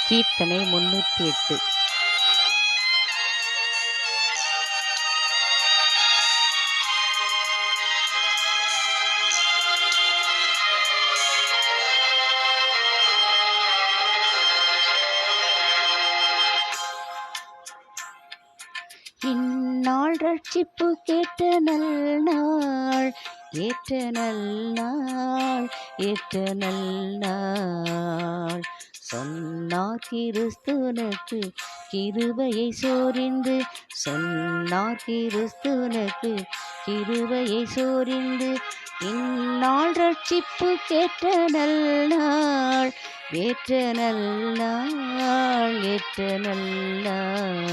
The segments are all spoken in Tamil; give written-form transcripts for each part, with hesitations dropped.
கீர்த்தனை 308. இந்நாள் ரட்சிப்பு கேட்ட நல்நாள், ஏற்ற நல்நாள், ஏற்ற நல்நாள். சொன்னார் கிறிஸ்துனக்கு கிருபையை சோரிந்து, சொன்னார் கிறிஸ்துனக்கு கிருபையை சோரிந்து. இந்நாள் ரட்சிப்பு கேட்ட நல்நாள், ஏற்ற நல்நாள், ஏற்ற நல்நாள்.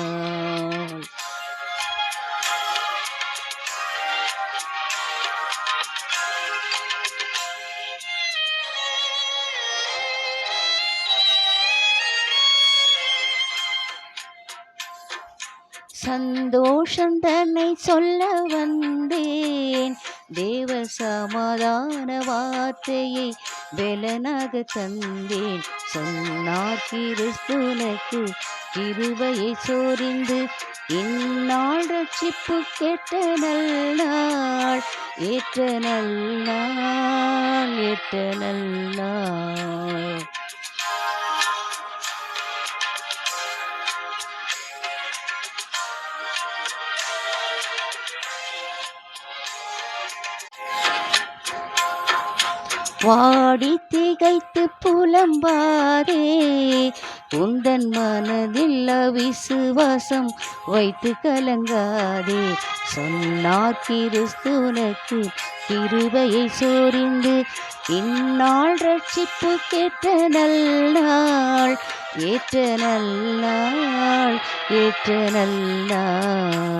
சந்தோஷம் தன்னை சொல்ல வந்தேன், தேவ சமாதான வார்த்தையை பெலனாக தந்தேன். சொன்னார் கிறிஸ்துனக்கு கிருபையை சோரிந்து, இந்நாள் ரட்சிப்பு கேட்ட நல்நாள், ஏற்ற நல்நாள், ஏற்ற நல்நாள். வாடி திகைத்து புலம்பாதே, உந்தன் மனதில் விசுவாசம் வைத்து கலங்காதே. சொன்னார் கிறிஸ்துனக்கு கிருபையை சோரிந்து, இந்நாள் ரட்சிப்பு கேட்ட நல்நாள், ஏற்ற நல்நாள், ஏற்ற நல்நாள்.